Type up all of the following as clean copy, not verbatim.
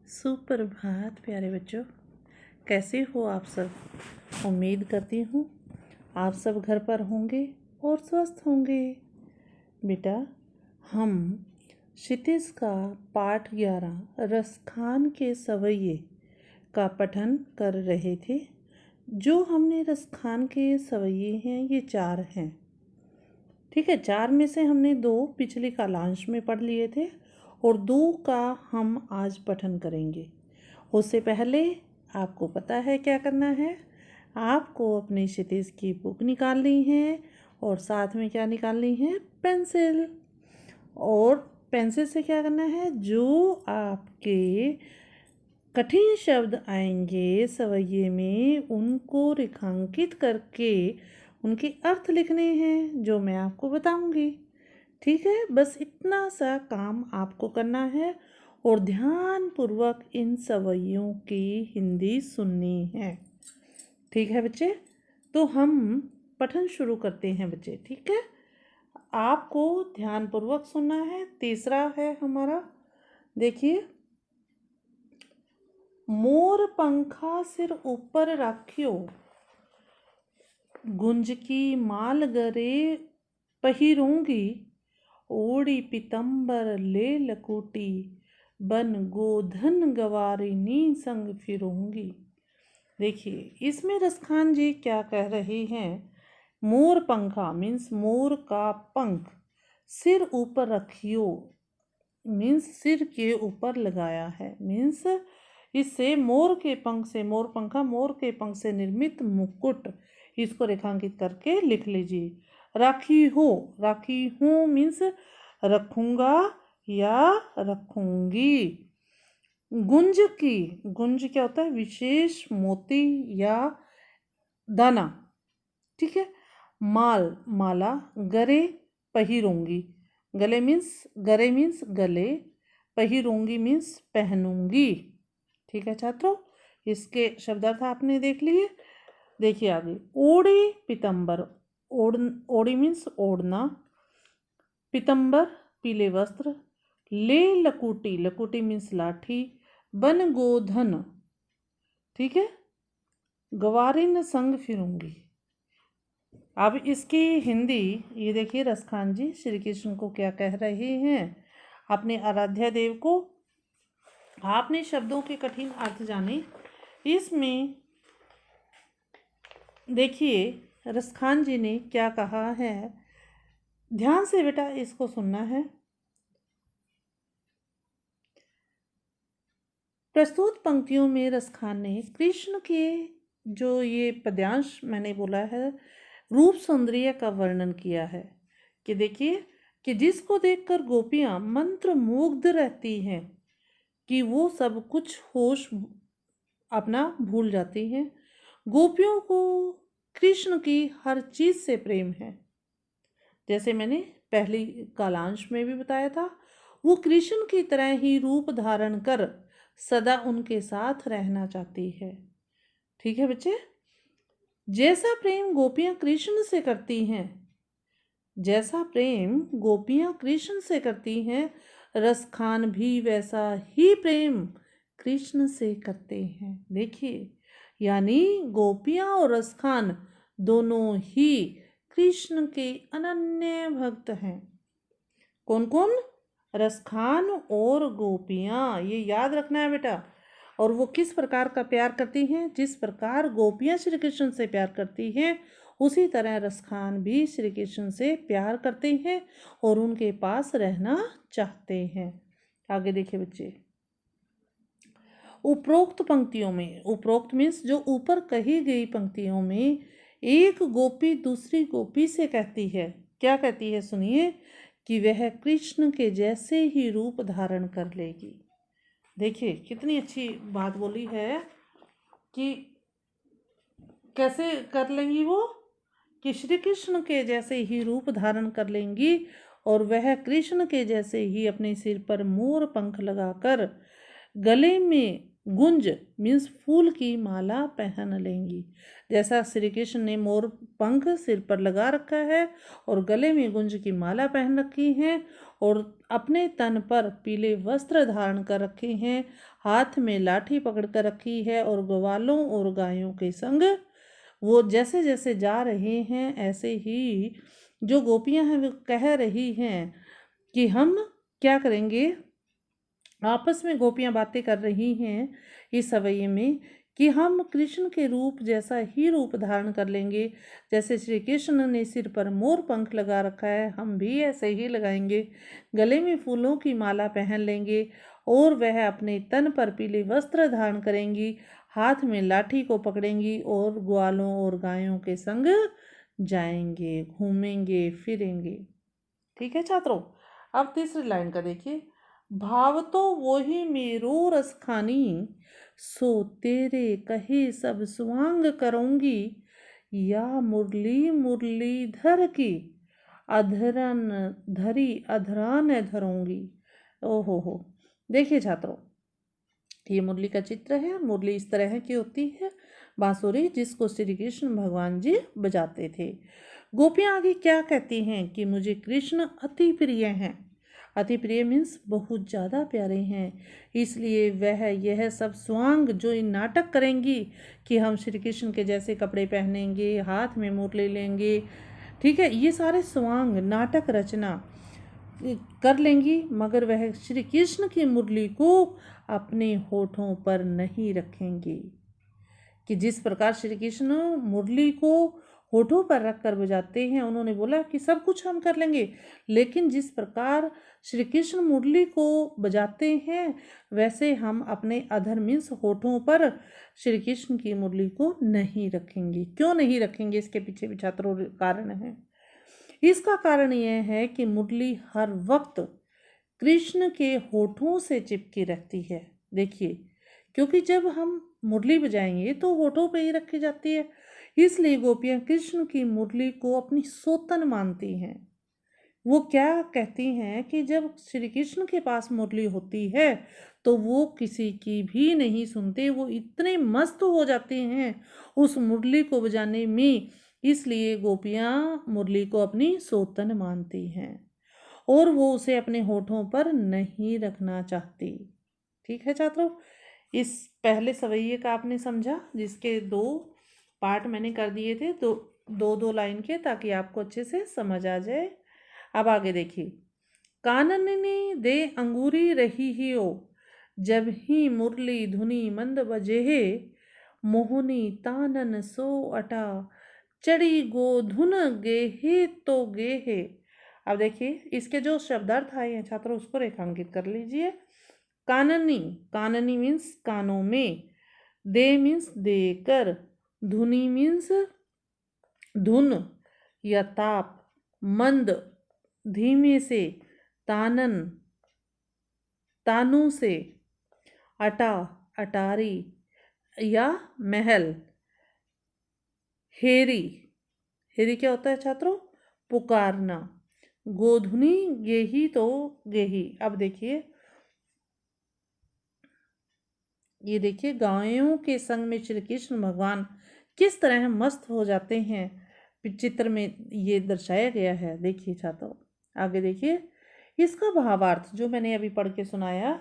सुप्रभात प्यारे बच्चों, कैसे हो आप सब। उम्मीद करती हूँ आप सब घर पर होंगे और स्वस्थ होंगे। बेटा, हम क्षितिज का पाठ 11 रसखान के सवैये का पठन कर रहे थे। जो हमने रसखान के सवैये हैं ये 4 हैं। ठीक है, 4 में से हमने 2 पिछले कालांश में पढ़ लिए थे और 2 का हम आज पठन करेंगे। उससे पहले आपको पता है क्या करना है। आपको अपनी क्षितिज की बुक निकालनी है और साथ में क्या निकालनी है, पेंसिल। और पेंसिल से क्या करना है, जो आपके कठिन शब्द आएंगे सवैये में उनको रेखांकित करके उनके अर्थ लिखने हैं, जो मैं आपको बताऊंगी। ठीक है, बस इतना सा काम आपको करना है और ध्यानपूर्वक इन सवैयों की हिंदी सुननी है। ठीक है बच्चे, तो हम पठन शुरू करते हैं बच्चे। ठीक है, आपको ध्यानपूर्वक सुनना है। तीसरा है हमारा, देखिए, मोर पंखा सिर ऊपर रखियो, गुंज की माल गरे पहिरूंगी, ओढ़ी पीतम्बर ले लकोटी, बन गोधन गवारिनी संग फिरूंगी। देखिए, इसमें रसखान जी क्या कह रहे हैं। मोर पंखा मीन्स मोर का पंख, सिर ऊपर रखियो मीन्स सिर के ऊपर लगाया है। मीन्स इससे मोर के पंख से, मोर पंखा मोर के पंख से निर्मित मुकुट, इसको रेखांकित करके लिख लीजिए। राखी हूँ मीन्स रखूंगा या रखूंगी। गुंज क्या होता है, विशेष मोती या दाना। ठीक है, माला, गरे पहिरूंगी, गरे मीन्स गले, पहिरूंगी मीन्स पहनूंगी। ठीक है छात्रों, इसके शब्दार्थ आपने देख लिए। देखिए आगे, ओढ़ी पीतम्बर, ओढ़ी मीन्स ओढ़ना, पीतम्बर पीले वस्त्र, ले लकुटी मीन्स लाठी, बन गोधन, ठीक है, गवारिन संग फिरूंगी। अब इसकी हिंदी ये देखिए, रसखान जी श्री कृष्ण को क्या कह रहे हैं, अपने आराध्य देव को। आपने शब्दों के कठिन अर्थ जाने। इसमें देखिए रसखान जी ने क्या कहा है, ध्यान से बेटा इसको सुनना है। प्रस्तुत पंक्तियों में रसखान ने कृष्ण के जो ये पद्यांश मैंने बोला है, रूप सौंदर्य का वर्णन किया है। कि देखिए कि जिसको देखकर गोपियां मंत्र मुग्ध रहती हैं, कि वो सब कुछ होश अपना भूल जाती हैं। गोपियों को कृष्ण की हर चीज से प्रेम है। जैसे मैंने पहली कालांश में भी बताया था, वो कृष्ण की तरह ही रूप धारण कर सदा उनके साथ रहना चाहती है। ठीक है बच्चे, जैसा प्रेम गोपियां कृष्ण से करती हैं, रसखान भी वैसा ही प्रेम कृष्ण से करते हैं। देखिए, यानी गोपियां और रसखान दोनों ही कृष्ण के अनन्य भक्त हैं। कौन कौन, रसखान और गोपियां, ये याद रखना है बेटा। और वो किस प्रकार का प्यार करती हैं, जिस प्रकार गोपियां श्री कृष्ण से प्यार करती हैं, उसी तरह रसखान भी श्री कृष्ण से प्यार करते हैं और उनके पास रहना चाहते हैं। आगे देखिए बच्चे, उपरोक्त पंक्तियों में, उपरोक्त मीन्स जो ऊपर कही गई पंक्तियों में, एक गोपी दूसरी गोपी से कहती है, क्या कहती है सुनिए, कि वह कृष्ण के जैसे ही रूप धारण कर लेगी। देखिए कितनी अच्छी बात बोली है कि कैसे कर लेंगी वो, कि श्री कृष्ण के जैसे ही रूप धारण कर लेंगी और वह कृष्ण के जैसे ही अपने सिर पर मोर पंख लगाकर, गले में गुंज मीन्स फूल की माला पहन लेंगी। जैसा श्री कृष्ण ने मोर पंख सिर पर लगा रखा है और गले में गुंज की माला पहन रखी है और अपने तन पर पीले वस्त्र धारण कर रखे हैं, हाथ में लाठी पकड़ कर रखी है और ग्वालों और गायों के संग वो जैसे जैसे जा रहे हैं ऐसे ही जो गोपियां हैं वो कह रही हैं कि हम क्या करेंगे। आपस में गोपियां बातें कर रही हैं इस सवैये में कि हम कृष्ण के रूप जैसा ही रूप धारण कर लेंगे। जैसे श्री कृष्ण ने सिर पर मोर पंख लगा रखा है हम भी ऐसे ही लगाएंगे, गले में फूलों की माला पहन लेंगे और वह अपने तन पर पीले वस्त्र धारण करेंगी, हाथ में लाठी को पकड़ेंगी और ग्वालों और गायों के संग जाएंगे, घूमेंगे फिरेंगे। ठीक है छात्रों, अब तीसरी लाइन का देखिए। भाव तो वही मेरो रस खानी, सो तेरे कहे सब स्वांग करूंगी, या मुरली मुरलीधर की अधरन धरी अधरान धरूंगी। ओहो हो, देखिए छात्रों, ये मुरली का चित्र है। मुरली इस तरह की होती है, बांसुरी जिसको श्री कृष्ण भगवान जी बजाते थे। गोपियां आगे क्या कहती हैं कि मुझे कृष्ण अति प्रिय हैं। अति प्रिय मीन्स बहुत ज़्यादा प्यारे हैं, इसलिए वह यह सब स्वांग जो इन नाटक करेंगी कि हम श्री कृष्ण के जैसे कपड़े पहनेंगे, हाथ में मुरली लेंगे, ठीक है, ये सारे स्वांग नाटक रचना कर लेंगी, मगर वह श्री कृष्ण की मुरली को अपने होठों पर नहीं रखेंगी। कि जिस प्रकार श्री कृष्ण मुरली को होठों पर रख कर बजाते हैं, उन्होंने बोला कि सब कुछ हम कर लेंगे, लेकिन जिस प्रकार श्री कृष्ण मुरली को बजाते हैं वैसे हम अपने अधर मीन्स होठों पर श्री कृष्ण की मुरली को नहीं रखेंगे। क्यों नहीं रखेंगे, इसके पीछे भी छात्रों कारण है। इसका कारण यह है कि मुरली हर वक्त कृष्ण के होठों से चिपकी रहती है। देखिए, क्योंकि जब हम मुरली बजाएंगे तो होठों पे ही रखी जाती है, इसलिए गोपियां कृष्ण की मुरली को अपनी सोतन मानती हैं। वो क्या कहती हैं कि जब श्री कृष्ण के पास मुरली होती है तो वो किसी की भी नहीं सुनते, वो इतने मस्त हो जाते हैं उस मुरली को बजाने में, इसलिए गोपियां मुरली को अपनी सोतन मानती हैं और वो उसे अपने होठों पर नहीं रखना चाहती। ठीक है छात्रों, इस पहले सवैये का आपने समझा, जिसके 2 पार्ट मैंने कर दिए थे, तो 2-2 लाइन के, ताकि आपको अच्छे से समझ आ जाए। अब आगे देखिए। कानननी दे अंगूरी रही ही हो, जब ही मुरली धुनी मंद बजे है, मोहनी तानन सो अटा, चढ़ी गोधुन गेहे तो गेहे। अब देखिए, इसके जो शब्दार्थ आए हैं छात्रों उसको रेखांकित कर लीजिए। काननी, काननी मीन्स कानों में, दे मीन्स देकर, धुनी मीन्स धुन या ताप, मंद धीमे से, तानन तानू से, अटा अटारी या महल, हेरी, हेरी क्या होता है छात्रों, पुकारना, गोधुनी गेही तो गेही। अब देखिए, ये देखिए गायों के संग में श्री कृष्ण भगवान किस तरह मस्त हो जाते हैं, चित्र में ये दर्शाया गया है। देखिए छात्रों, आगे देखिए, इसका भावार्थ जो मैंने अभी पढ़ के सुनाया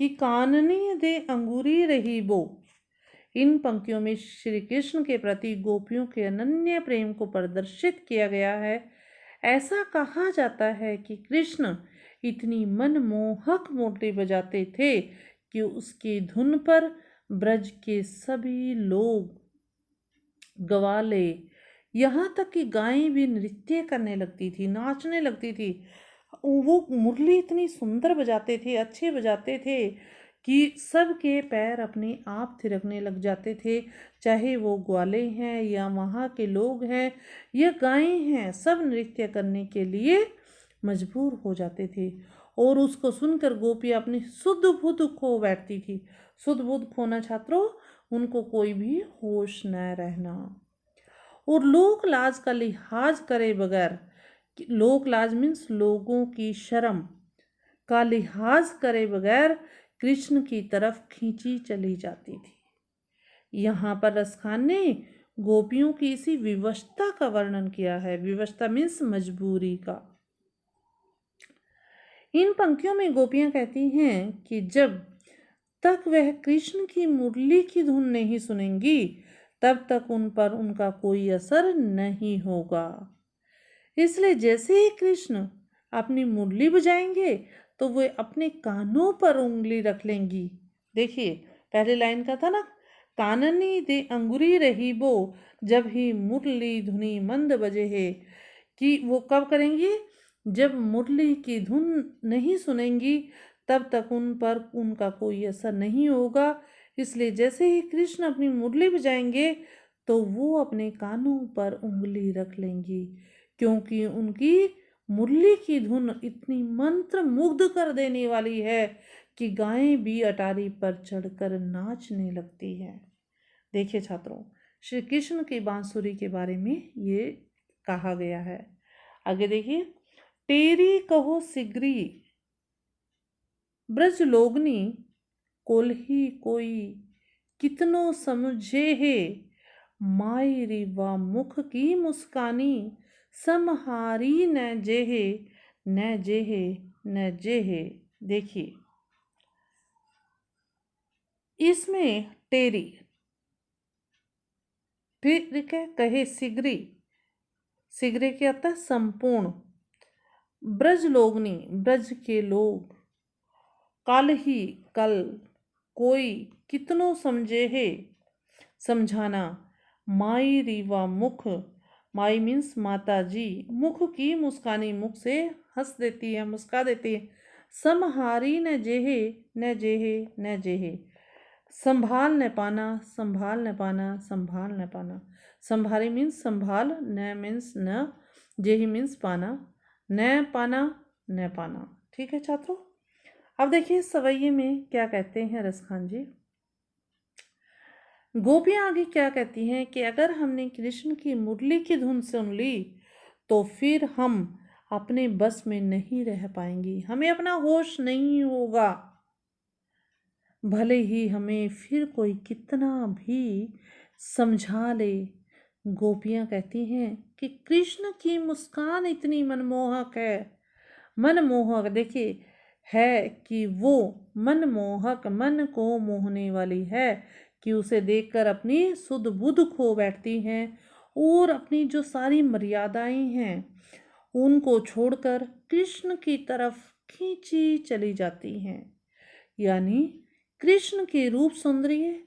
कि काननी दे अंगूरी रही बो, इन पंक्तियों में श्री कृष्ण के प्रति गोपियों के अनन्य प्रेम को प्रदर्शित किया गया है। ऐसा कहा जाता है कि कृष्ण इतनी मनमोहक मुरली बजाते थे कि उसकी धुन पर ब्रज के सभी लोग, ग्वाले, यहाँ तक कि गायें भी नृत्य करने लगती थी, नाचने लगती थी। वो मुरली इतनी सुंदर बजाते थे, अच्छे बजाते थे कि सबके पैर अपने आप थिरकने लग जाते थे, चाहे वो ग्वाले हैं या वहाँ के लोग हैं या गायें हैं, सब नृत्य करने के लिए मजबूर हो जाते थे। और उसको सुनकर गोपियाँ अपनी शुद्ध बुद्ध खो बैठती थी। शुद्ध बुद्ध खोना छात्रों, उनको कोई भी होश न रहना और लोक लाज का लिहाज करे बगैर, लोक लाज मीन्स लोगों की शर्म का लिहाज करे बगैर कृष्ण की तरफ खींची चली जाती थी। यहाँ पर रसखान ने गोपियों की इसी विवशता का वर्णन किया है। विवशता मीन्स मजबूरी का। इन पंक्तियों में गोपियां कहती हैं कि जब तक वह कृष्ण की मुरली की धुन नहीं सुनेंगी तब तक उन पर उनका कोई असर नहीं होगा। इसलिए जैसे ही कृष्ण अपनी मुरली बजाएंगे तो वे अपने कानों पर उंगली रख लेंगी। देखिए पहले लाइन का था ना, काननी दे अंगुरी रही बो जब ही मुरली धुनी मंद बजे है, कि वो कब करेंगी, जब मुरली की धुन नहीं सुनेंगी तब तक उन पर उनका कोई असर नहीं होगा। इसलिए जैसे ही कृष्ण अपनी मुरली बजाएंगे तो वो अपने कानों पर उंगली रख लेंगी, क्योंकि उनकी मुरली की धुन इतनी मंत्र मुग्ध कर देने वाली है कि गायें भी अटारी पर चढ़कर नाचने लगती हैं। देखिए छात्रों, श्री कृष्ण की बांसुरी के बारे में ये कहा गया है। आगे देखिए, तेरी कहो सिगरी ब्रज लोगनी कोल्ही कोई कितनो समझे है, माई रिवा मुख की मुस्कानी समहारी न जेहे न जेहे न जेहे। देखिए इसमें टेरी ठीक है, कहे सिगरी, सिगरे के अर्थ संपूर्ण, ब्रज लोगनी ब्रज के लोग, कल ही कल, कोई कितनो समझे है समझाना, माई रीवा मुख, माई मीन्स माता जी, मुख की मुस्कानी मुख से हंस देती है मुस्का देती है, समहारी न जेहे न जेहे न जेहे, संभाल न पाना संभाल न पाना संभाल न पाना, संभारी मीन्स संभाल, न मीन्स न, जेही मीन्स पाना, न पाना न पाना। ठीक है छात्रों, अब देखिए सवैये में क्या कहते हैं रसखान जी। गोपियां आगे क्या कहती हैं कि अगर हमने कृष्ण की मुरली की धुन सुन ली तो फिर हम अपने बस में नहीं रह पाएंगी, हमें अपना होश नहीं होगा, भले ही हमें फिर कोई कितना भी समझा ले। गोपियां कहती हैं कि कृष्ण की मुस्कान इतनी मनमोहक है, मनमोहक देखिए है कि वो मनमोहक, मन को मोहने वाली है कि उसे देखकर अपनी सुध बुध खो बैठती हैं और अपनी जो सारी मर्यादाएं हैं उनको छोड़कर कृष्ण की तरफ खींची चली जाती हैं। यानी कृष्ण के रूप सौंदर्य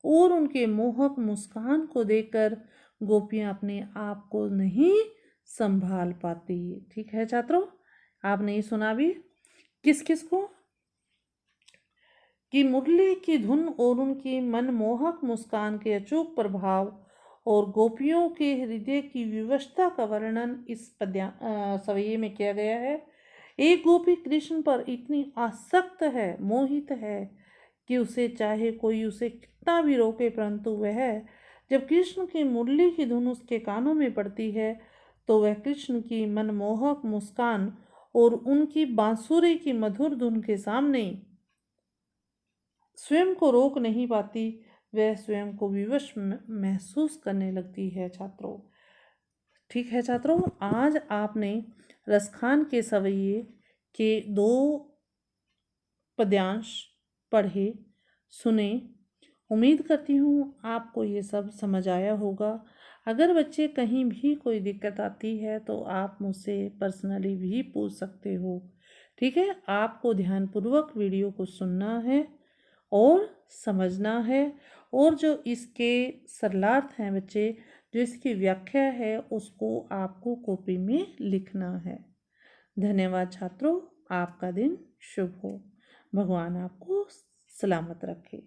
और उनके मोहक मुस्कान को देखकर गोपियां अपने आप को नहीं संभाल पाती। ठीक है छात्रों, आपने ये सुना भी किस किस को, कि मुरली की धुन और उनकी मनमोहक मुस्कान के अचूक प्रभाव और गोपियों के हृदय की विवशता का वर्णन इस सवैये में किया गया है। एक गोपी कृष्ण पर इतनी आसक्त है, मोहित है कि उसे चाहे कोई उसे कितना भी रोके, परंतु वह जब कृष्ण की मुरली की धुन उसके कानों में पड़ती है तो वह कृष्ण की मनमोहक मुस्कान और उनकी बांसुरी की मधुर धुन के सामने स्वयं को रोक नहीं पाती, वह स्वयं को विवश महसूस करने लगती है छात्रों। ठीक है छात्रों, आज आपने रसखान के सवैये के 2 पद्यांश पढ़े सुने। उम्मीद करती हूँ आपको ये सब समझ आया होगा। अगर बच्चे कहीं भी कोई दिक्कत आती है तो आप मुझसे पर्सनली भी पूछ सकते हो। ठीक है, आपको ध्यानपूर्वक वीडियो को सुनना है और समझना है, और जो इसके सरलार्थ हैं बच्चे, जो इसकी व्याख्या है उसको आपको कॉपी में लिखना है। धन्यवाद छात्रों, आपका दिन शुभ हो। भगवान आपको सलामत रखे।